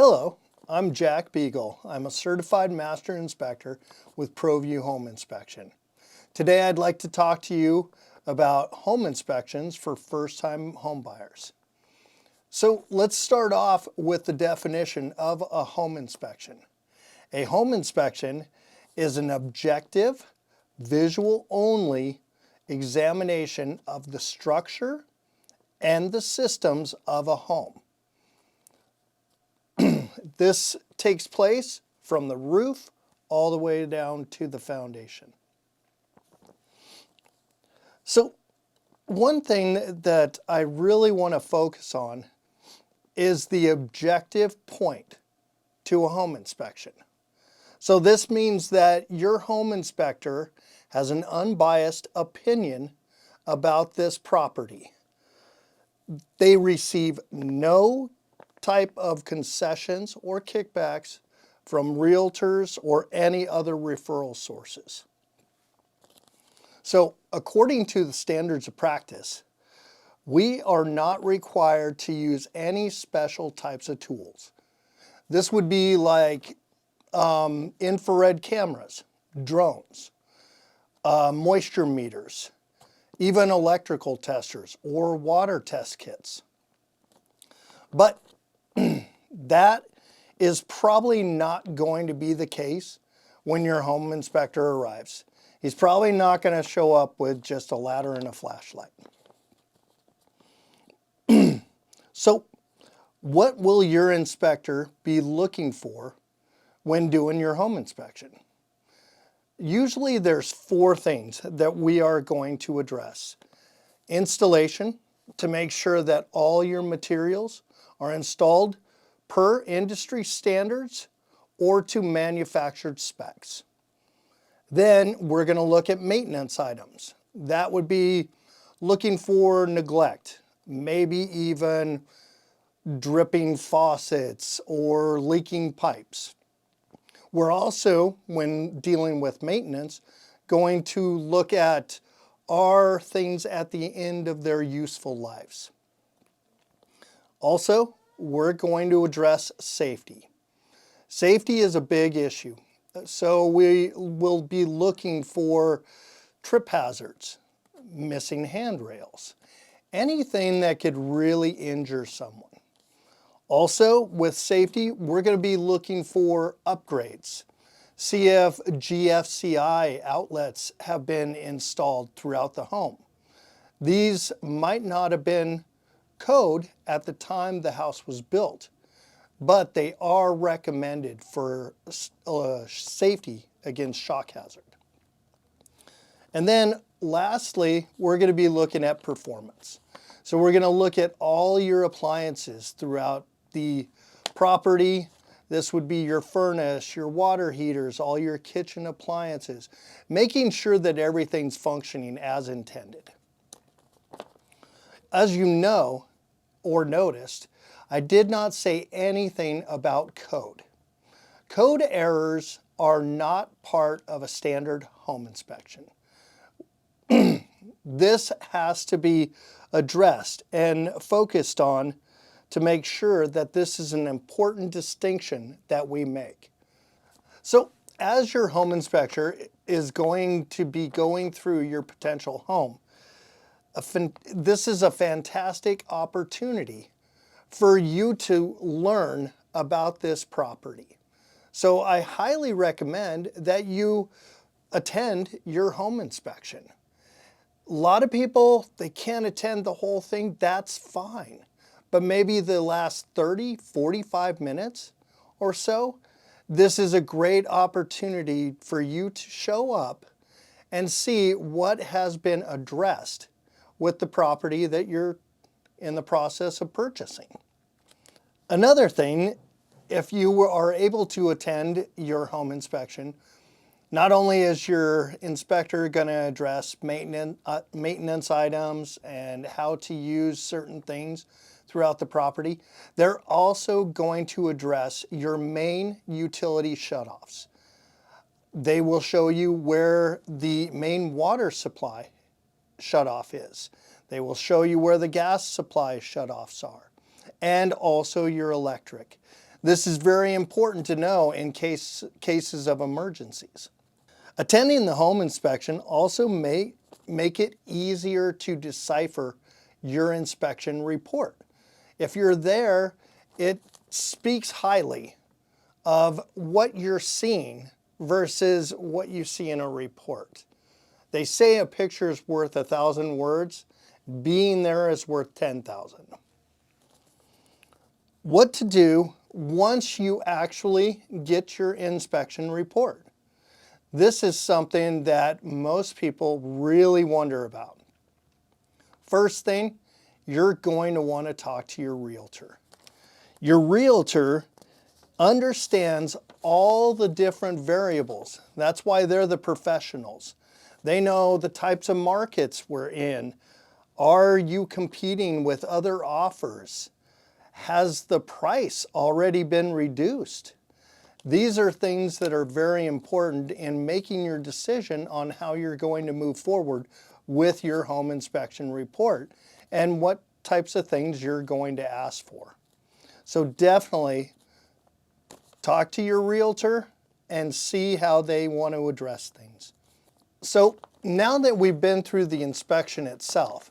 Hello, I'm Jack Beagle. I'm a certified master inspector with ProView Home Inspection. Today I'd like to talk to you about home inspections for first-time home buyers. So let's start off with the definition of a home inspection. A home inspection is an objective, visual-only examination of the structure and the systems of a home. This takes place from the roof all the way down to the foundation. So one thing that I really want to focus on is the objective point to a home inspection. So this means that your home inspector has an unbiased opinion about this property. They receive no type of concessions or kickbacks from realtors or any other referral sources. So according to the standards of practice, we are not required to use any special types of tools. This would be like infrared cameras, drones, moisture meters, even electrical testers or water test kits. But that is probably not going to be the case when your home inspector arrives. He's probably not going to show up with just a ladder and a flashlight. So what will your inspector be looking for when doing your home inspection? Usually there's 4 things that we are going to address. Installation, to make sure that all your materials are installed per industry standards or to manufactured specs. Then we're going to look at maintenance items. That would be looking for neglect, maybe even dripping faucets or leaking pipes. We're also, when dealing with maintenance, going to look at are things at the end of their useful lives. Also, we're going to address safety. Safety is a big issue. So we will be looking for trip hazards, missing handrails, anything that could really injure someone. Also, with safety, we're going to be looking for upgrades. See if GFCI outlets have been installed throughout the home. These might not have been code at the time the house was built, but they are recommended for safety against shock hazard. And then lastly, we're going to be looking at performance. So we're going to look at all your appliances throughout the property. This would be your furnace, your water heaters, all your kitchen appliances, making sure that everything's functioning as intended. As you know or noticed, I did not say anything about code. Code errors are not part of a standard home inspection. This has to be addressed and focused on to make sure that this is an important distinction that we make. So as your home inspector is going to be going through your potential home, this is a fantastic opportunity for you to learn about this property. So I highly recommend that you attend your home inspection. A lot of people, they can't attend the whole thing, that's fine. But maybe the last 30, 45 minutes or so, this is a great opportunity for you to show up and see what has been addressed with the property that you're in the process of purchasing. Another thing, if you are able to attend your home inspection, not only is your inspector going to address maintenance items and how to use certain things throughout the property, they're also going to address your main utility shutoffs. They will show you where the main water supply shutoff is. They will show you where the gas supply shutoffs are, and also your electric. This is very important to know in cases of emergencies. Attending the home inspection also may make it easier to decipher your inspection report. If you're there, it speaks highly of what you're seeing versus what you see in a report. They say a picture is worth 1,000 words. Being there is worth 10,000. What to do once you actually get your inspection report? This is something that most people really wonder about. First thing, you're going to want to talk to your realtor. Your realtor understands all the different variables. That's why they're the professionals. They know the types of markets we're in. Are you competing with other offers? Has the price already been reduced? These are things that are very important in making your decision on how you're going to move forward with your home inspection report and what types of things you're going to ask for. So definitely talk to your realtor and see how they want to address things. So now that we've been through the inspection itself,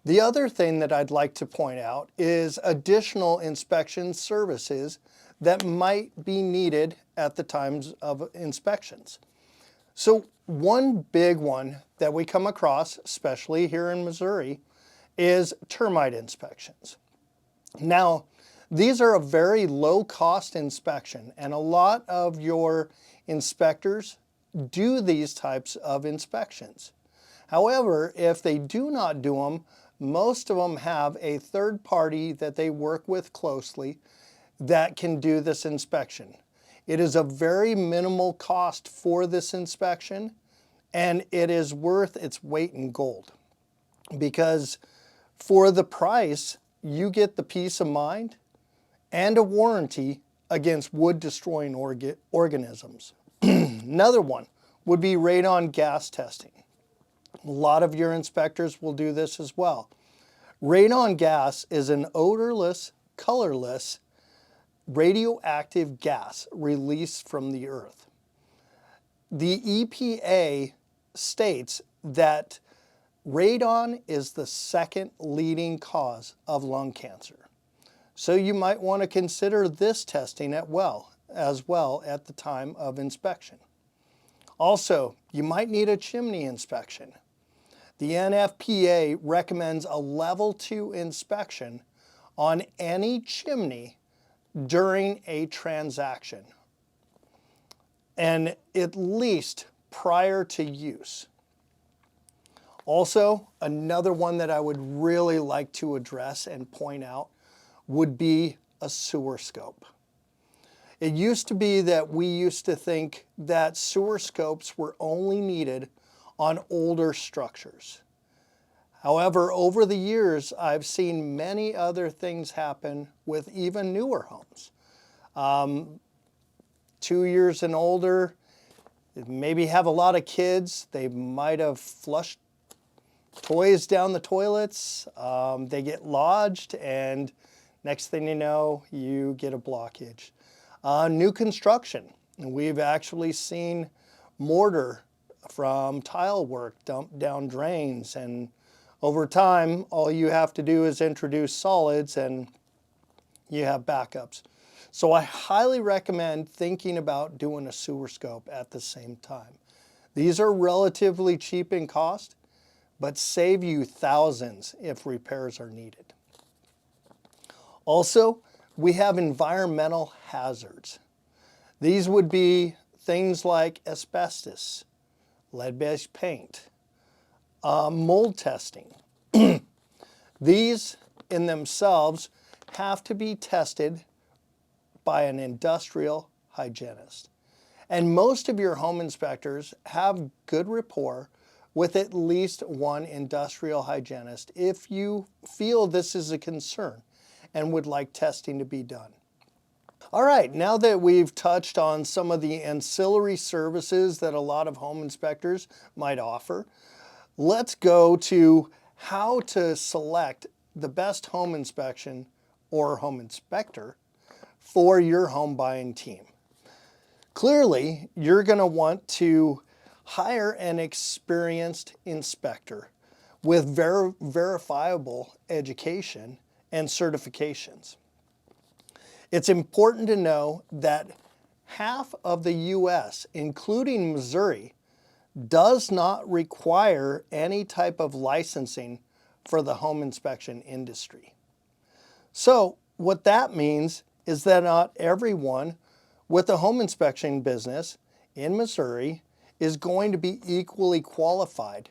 the other thing that I'd like to point out is additional inspection services that might be needed at the times of inspections. So one big one that we come across, especially here in Missouri, is termite inspections. Now, these are a very low-cost inspection, and a lot of your inspectors do these types of inspections. However, if they do not do them, most of them have a third party that they work with closely that can do this inspection. It is a very minimal cost for this inspection, and it is worth its weight in gold, because for the price, you get the peace of mind and a warranty against wood-destroying organisms. Another one would be radon gas testing. A lot of your inspectors will do this as well. Radon gas is an odorless, colorless, radioactive gas released from the earth. The EPA states that radon is the second leading cause of lung cancer. So you might want to consider this testing as well at the time of inspection. Also, you might need a chimney inspection. The NFPA recommends a level 2 inspection on any chimney during a transaction, and at least prior to use. Also, another one that I would really like to address and point out would be a sewer scope. It used to be that we used to think that sewer scopes were only needed on older structures. However, over the years, I've seen many other things happen with even newer homes. 2 years and older, maybe have a lot of kids. They might have flushed toys down the toilets. They get lodged, and next thing you know, you get a blockage. New construction. We've actually seen mortar from tile work dump down drains, and over time, all you have to do is introduce solids and you have backups. So I highly recommend thinking about doing a sewer scope at the same time. These are relatively cheap in cost, but save you thousands if repairs are needed. Also, we have environmental hazards. These would be things like asbestos, lead-based paint, mold testing. These in themselves have to be tested by an industrial hygienist. And most of your home inspectors have good rapport with at least one industrial hygienist if you feel this is a concern and would like testing to be done. All right, now that we've touched on some of the ancillary services that a lot of home inspectors might offer, let's go to how to select the best home inspection or home inspector for your home buying team. Clearly, you're going to want to hire an experienced inspector with verifiable education and certifications. It's important to know that half of the U.S., including Missouri, does not require any type of licensing for the home inspection industry. So what that means is that not everyone with a home inspection business in Missouri is going to be equally qualified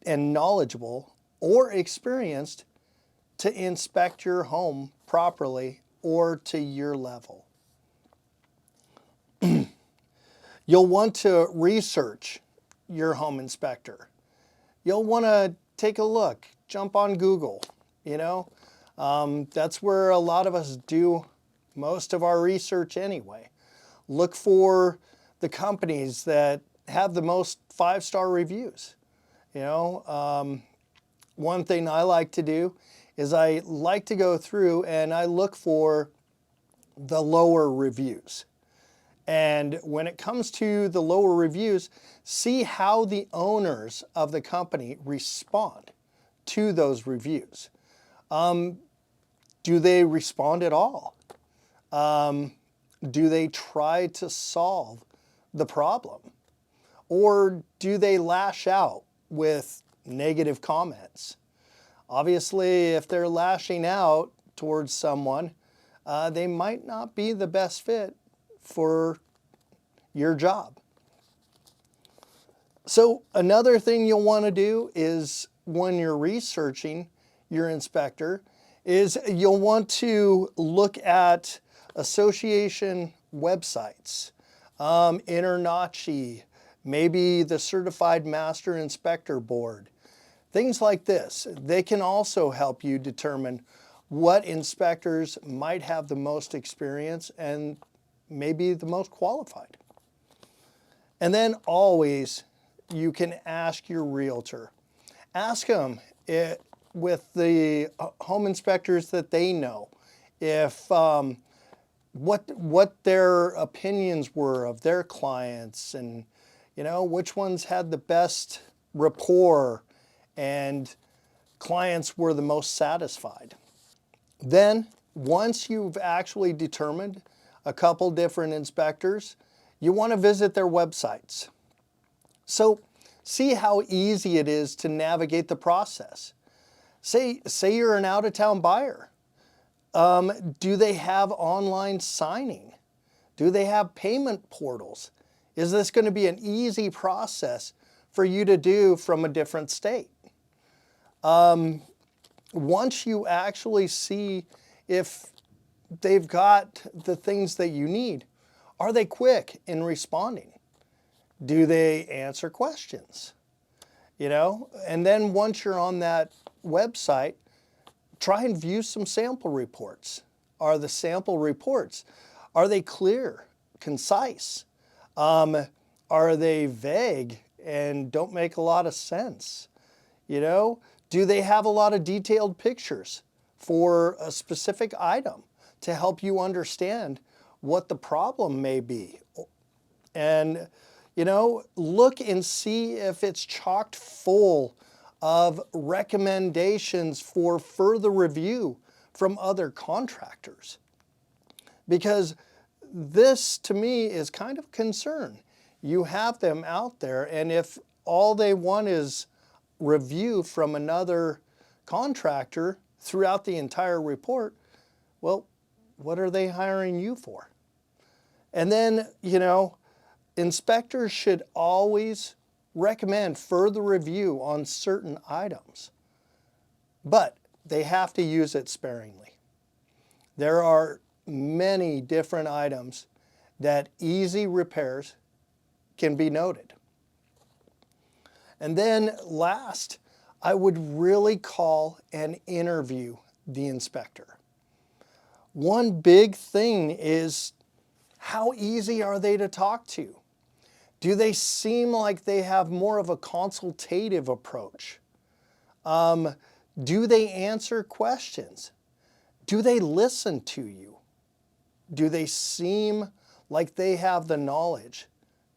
and knowledgeable or experienced to inspect your home properly or to your level. You'll want to research your home inspector. You'll want to take a look, jump on Google, that's where a lot of us do most of our research anyway. Look for the companies that have the most 5-star reviews. One thing I like to do is I like to go through and I look for the lower reviews. And when it comes to the lower reviews, see how the owners of the company respond to those reviews. Do they respond at all? Do they try to solve the problem? Or do they lash out with negative comments? Obviously, if they're lashing out towards someone, they might not be the best fit for your job. So another thing you'll want to do is when you're researching your inspector is you'll want to look at association websites, InterNACHI, maybe the Certified Master Inspector Board, things like this. They can also help you determine what inspectors might have the most experience and maybe the most qualified. And then always you can ask your realtor. Ask them with the home inspectors that they know if what their opinions were of their clients and which ones had the best rapport and clients were the most satisfied. Then once you've actually determined a couple different inspectors, you want to visit their websites. So see how easy it is to navigate the process. Say you're an out-of-town buyer. Do they have online signing? Do they have payment portals? Is this going to be an easy process for you to do from a different state? Once you actually see if they've got the things that you need, are they quick in responding? Do they answer questions? And then once you're on that website, try and view some sample reports. Are the sample reports, are they clear, concise? Are they vague and don't make a lot of sense? Do they have a lot of detailed pictures for a specific item to help you understand what the problem may be? And look and see if it's chocked full of recommendations for further review from other contractors. Because this, to me, is kind of a concern. You have them out there, and if all they want is review from another contractor throughout the entire report, well, what are they hiring you for? And then, inspectors should always recommend further review on certain items, but they have to use it sparingly. There are many different items that easy repairs can be noted. And then last, I would really call and interview the inspector. One big thing is how easy are they to talk to? Do they seem like they have more of a consultative approach? Do they answer questions? Do they listen to you? Do they seem like they have the knowledge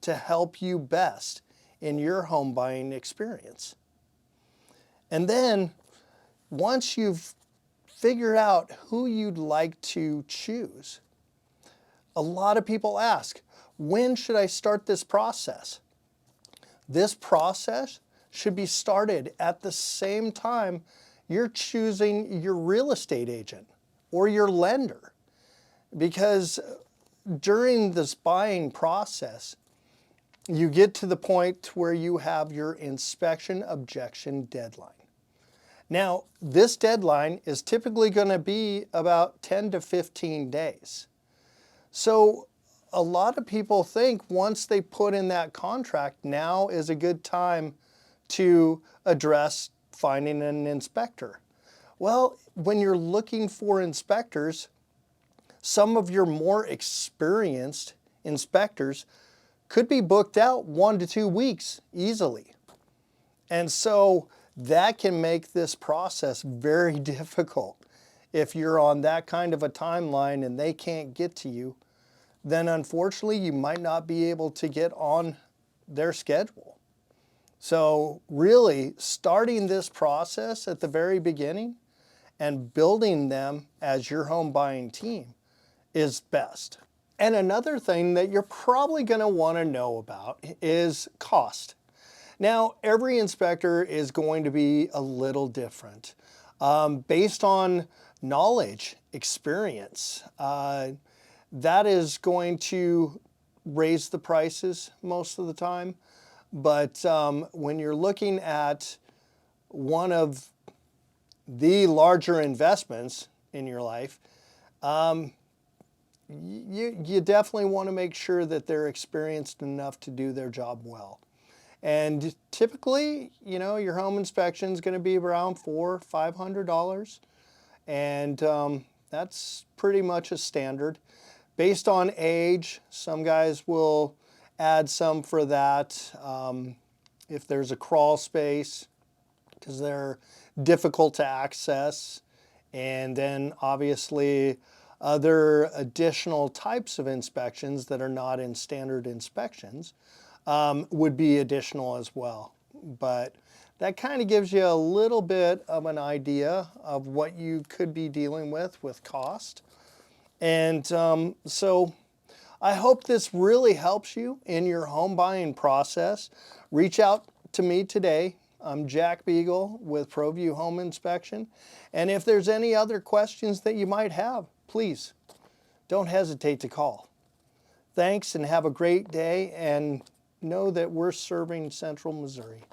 to help you best in your home buying experience? And then once you've figured out who you'd like to choose, a lot of people ask, when should I start this process? This process should be started at the same time you're choosing your real estate agent or your lender. Because during this buying process, you get to the point where you have your inspection objection deadline. Now, this deadline is typically going to be about 10 to 15 days. So a lot of people think once they put in that contract, now is a good time to address finding an inspector. Well, when you're looking for inspectors, some of your more experienced inspectors could be booked out 1 to 2 weeks easily. And so that can make this process very difficult. If you're on that kind of a timeline and they can't get to you, then unfortunately you might not be able to get on their schedule. So really starting this process at the very beginning and building them as your home buying team is best. And another thing that you're probably going to want to know about is cost. Now, every inspector is going to be a little different based on knowledge, experience. That is going to raise the prices most of the time. But when you're looking at one of the larger investments in your life, you definitely want to make sure that they're experienced enough to do their job well. And typically, your home inspection is going to be around $400 or $500. And that's pretty much a standard. Based on age, some guys will add some for that. If there's a crawl space, because they're difficult to access. And then obviously other additional types of inspections that are not in standard inspections would be additional as well. But that kind of gives you a little bit of an idea of what you could be dealing with cost. And so I hope this really helps you in your home buying process. Reach out to me today. I'm Jack Beagle with ProView Home Inspection. And if there's any other questions that you might have, please don't hesitate to call. Thanks and have a great day, and know that we're serving Central Missouri.